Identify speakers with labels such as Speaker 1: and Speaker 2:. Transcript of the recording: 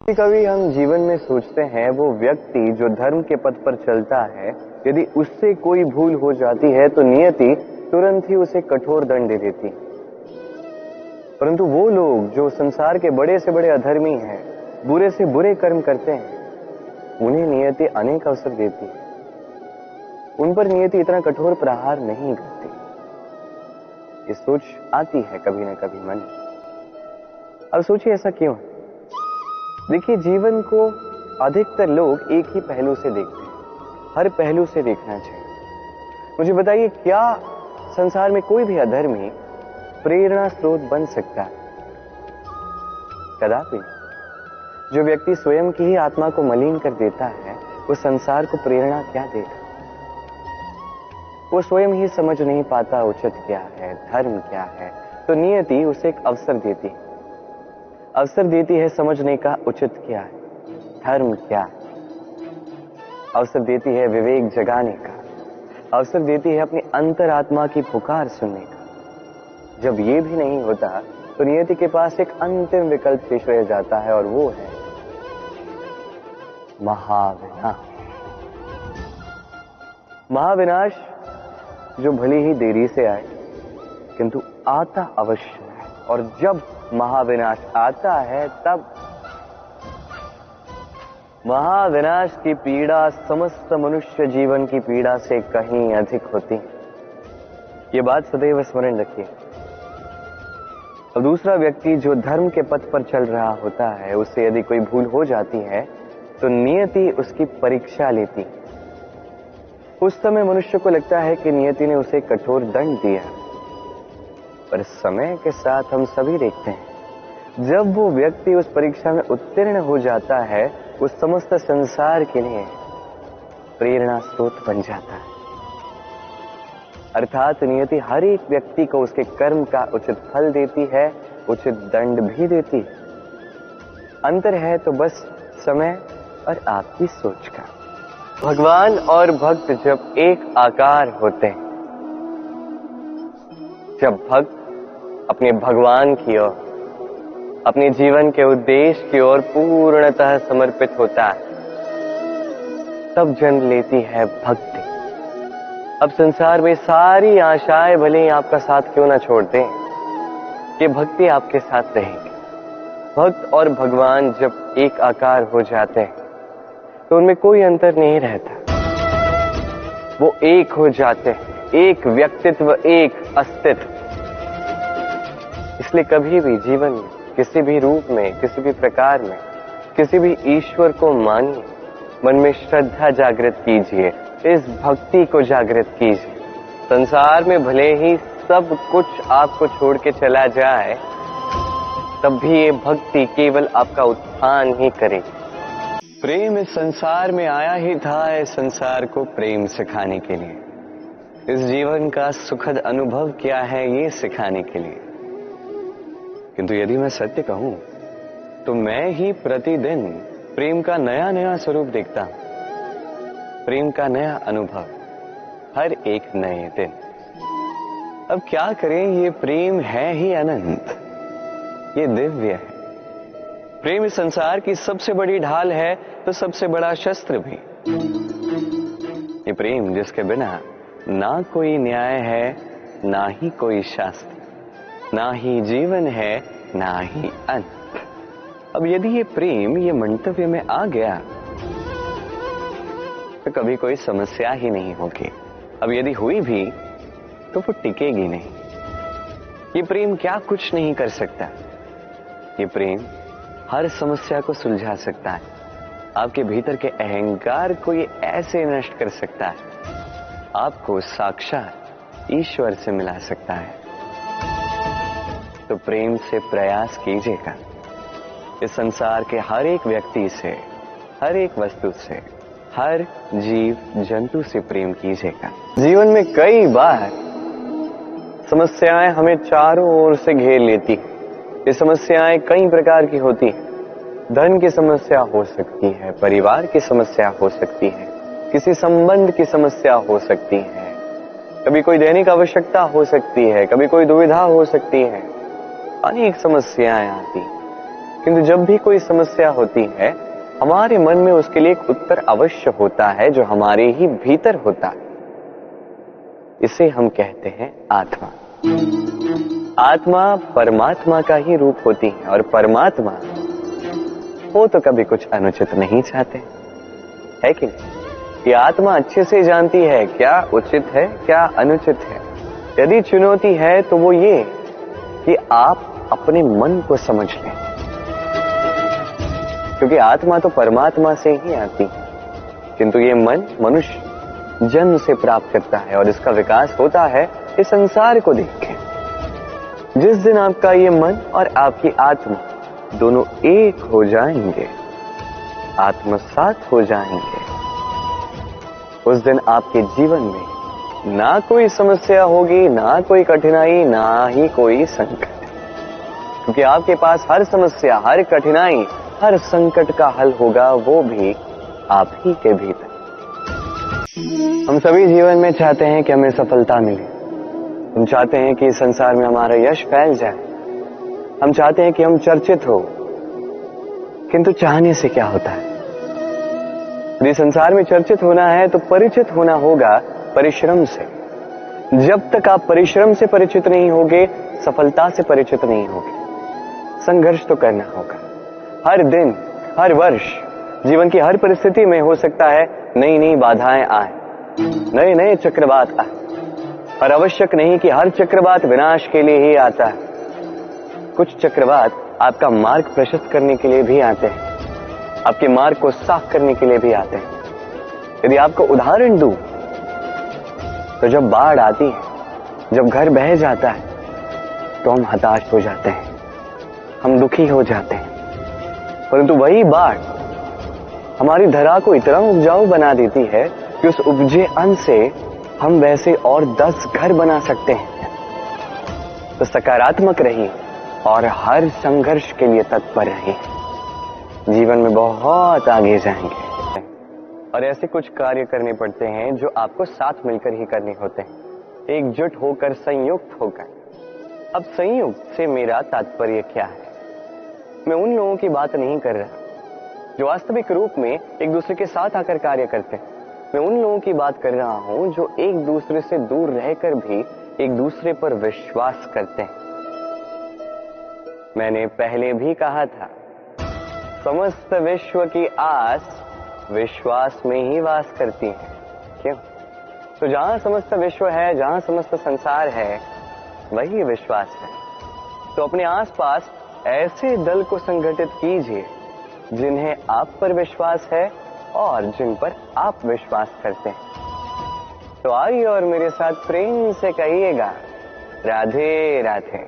Speaker 1: कभी कभी हम जीवन में सोचते हैं वो व्यक्ति जो धर्म के पथ पर चलता है, यदि उससे कोई भूल हो जाती है तो नियति तुरंत ही उसे कठोर दंड दे देती। परंतु वो लोग जो संसार के बड़े से बड़े अधर्मी हैं, बुरे से बुरे कर्म करते हैं, उन्हें नियति अनेक अवसर देती है। उन पर नियति इतना कठोर प्रहार नहीं करती। ये सोच आती है कभी ना कभी मन में। अब सोचिए ऐसा क्यों है। देखिए, जीवन को अधिकतर लोग एक ही पहलू से देखते हैं। हर पहलू से देखना चाहिए। मुझे बताइए, क्या संसार में कोई भी अधर्मी प्रेरणा स्रोत बन सकता है? कदापि। जो व्यक्ति स्वयं की ही आत्मा को मलिन कर देता है, वो संसार को प्रेरणा क्या देगा? वो स्वयं ही समझ नहीं पाता उचित क्या है, धर्म क्या है, तो नियति उसे एक अवसर देती है। अवसर देती है समझने का उचित क्या है, धर्म क्या है। अवसर देती है विवेक जगाने का। अवसर देती है अपनी अंतरात्मा की पुकार सुनने का। जब ये भी नहीं होता तो नियति के पास एक अंतिम विकल्प शेष रह जाता है, और वो है महाविनाश। महाविनाश जो भले ही देरी से आए, किंतु आता अवश्य है। और जब महाविनाश आता है, तब महाविनाश की पीड़ा समस्त मनुष्य जीवन की पीड़ा से कहीं अधिक होती है। ये बात सदैव स्मरण रखिए। अब दूसरा व्यक्ति जो धर्म के पथ पर चल रहा होता है, उससे यदि कोई भूल हो जाती है तो नियति उसकी परीक्षा लेती। उस समय मनुष्य को लगता है कि नियति ने उसे कठोर दंड दिया, पर समय के साथ हम सभी देखते हैं, जब वो व्यक्ति उस परीक्षा में उत्तीर्ण हो जाता है, वो समस्त संसार के लिए प्रेरणा स्रोत बन जाता है। अर्थात नियति हर एक व्यक्ति को उसके कर्म का उचित फल देती है, उचित दंड भी देती है। अंतर है तो बस समय और आपकी सोच का। भगवान और भक्त जब एक आकार होते हैं, जब भक्त अपने भगवान की ओर, अपने जीवन के उद्देश्य की ओर पूर्णतः समर्पित होता है, तब जन्म लेती है भक्ति। अब संसार में सारी आशाएं भले ही आपका साथ क्यों ना छोड़ दें, कि भक्ति आपके साथ रहेगी। भक्त और भगवान जब एक आकार हो जाते हैं तो उनमें कोई अंतर नहीं रहता। वो एक हो जाते हैं, एक व्यक्तित्व, एक अस्तित्व। इसलिए कभी भी जीवन में, किसी भी रूप में, किसी भी प्रकार में, किसी भी ईश्वर को मानिए, मन में श्रद्धा जागृत कीजिए, इस भक्ति को जागृत कीजिए। संसार में भले ही सब कुछ आपको छोड़ के चला जाए, तब भी ये भक्ति केवल आपका उत्थान ही करेगी। प्रेम इस संसार में आया ही था इस संसार को प्रेम सिखाने के लिए। इस जीवन का सुखद अनुभव क्या है, ये सिखाने के लिए। किंतु यदि मैं सत्य कहूं तो मैं ही प्रतिदिन प्रेम का नया नया स्वरूप देखता हूं। प्रेम का नया अनुभव हर एक नए दिन। अब क्या करें, ये प्रेम है ही अनंत, ये दिव्य है। प्रेम इस संसार की सबसे बड़ी ढाल है तो सबसे बड़ा शस्त्र भी। ये प्रेम जिसके बिना ना कोई न्याय है, ना ही कोई शास्त्र, ना ही जीवन है, ना ही अंत। अब यदि ये प्रेम ये मंतव्य में आ गया तो कभी कोई समस्या ही नहीं होगी। अब यदि हुई भी तो वो टिकेगी नहीं। ये प्रेम क्या कुछ नहीं कर सकता। ये प्रेम हर समस्या को सुलझा सकता है। आपके भीतर के अहंकार को ये ऐसे नष्ट कर सकता है, आपको साक्षात ईश्वर से मिला सकता है। तो प्रेम से प्रयास कीजिएगा। इस संसार के हर एक व्यक्ति से, हर एक वस्तु से, हर जीव जंतु से प्रेम कीजिएगा। जीवन में कई बार समस्याएं हमें चारों ओर से घेर लेती हैं। ये समस्याएं कई प्रकार की होती हैं। धन की समस्या हो सकती है, परिवार की समस्या हो सकती है, किसी संबंध की समस्या हो सकती है, कभी कोई दैनिक आवश्यकता हो सकती है, कभी कोई दुविधा हो सकती है। अनेक समस्याएं आती। किंतु जब भी कोई समस्या होती है, हमारे मन में उसके लिए एक उत्तर अवश्य होता है जो हमारे ही भीतर होता है। इसे हम कहते हैं आत्मा। आत्मा परमात्मा का ही रूप होती है और परमात्मा वो तो कभी कुछ अनुचित नहीं चाहते, है कि नहीं? ये आत्मा अच्छे से जानती है क्या उचित है क्या अनुचित है। यदि चुनौती है तो वो ये कि आप अपने मन को समझ लें, क्योंकि आत्मा तो परमात्मा से ही आती है, किंतु ये मन मनुष्य जन्म से प्राप्त करता है और इसका विकास होता है इस संसार को देख के। जिस दिन आपका ये मन और आपकी आत्मा दोनों एक हो जाएंगे, आत्मसात हो जाएंगे, उस दिन आपके जीवन में ना कोई समस्या होगी, ना कोई कठिनाई, ना ही कोई संकट, क्योंकि आपके पास हर समस्या, हर कठिनाई, हर संकट का हल होगा, वो भी आप ही के भीतर। हम सभी जीवन में चाहते हैं कि हमें सफलता मिले, हम चाहते हैं कि इस संसार में हमारा यश फैल जाए, हम चाहते हैं कि हम चर्चित हो, किंतु चाहने से क्या होता है? यदि संसार में चर्चित होना है तो परिचित होना होगा परिश्रम से। जब तक आप परिश्रम से परिचित नहीं होगे, सफलता से परिचित नहीं होगे। संघर्ष तो करना होगा। हर दिन, हर वर्ष, जीवन की हर परिस्थिति में हो सकता है नई नई बाधाएं आए, नए नए चक्रवात आए, और आवश्यक नहीं कि हर चक्रवात विनाश के लिए ही आता है। कुछ चक्रवात आपका मार्ग प्रशस्त करने के लिए भी आते हैं, आपके मार्ग को साफ करने के लिए भी आते हैं। यदि आपको उदाहरण दूं तो जब बाढ़ आती है, जब घर बह जाता है, तो हम हताश हो जाते हैं, हम दुखी हो जाते हैं, परंतु वही बाढ़ हमारी धरा को इतना उपजाऊ बना देती है कि उस उपजे अन्न से हम वैसे और 10 घर बना सकते हैं। तो सकारात्मक रहिए और हर संघर्ष के लिए तत्पर रहिए, जीवन में बहुत आगे जाएंगे। और ऐसे कुछ कार्य करने पड़ते हैं जो आपको साथ मिलकर ही करने होते हैं, एकजुट होकर, संयुक्त होकर। अब संयुक्त से मेरा तात्पर्य क्या है? मैं उन लोगों की बात नहीं कर रहा जो वास्तविक रूप में एक दूसरे के साथ आकर कार्य करते हैं। मैं उन लोगों की बात कर रहा हूं जो एक दूसरे से दूर रहकर भी एक दूसरे पर विश्वास करते हैं। मैंने पहले भी कहा था, समस्त विश्व की आस विश्वास में ही वास करती है। क्यों? तो जहां समस्त विश्व है, जहां समस्त संसार है, वही विश्वास है। तो अपने आसपास ऐसे दल को संगठित कीजिए जिन्हें आप पर विश्वास है और जिन पर आप विश्वास करते हैं। तो आइए और मेरे साथ प्रेम से कहिएगा, राधे राधे।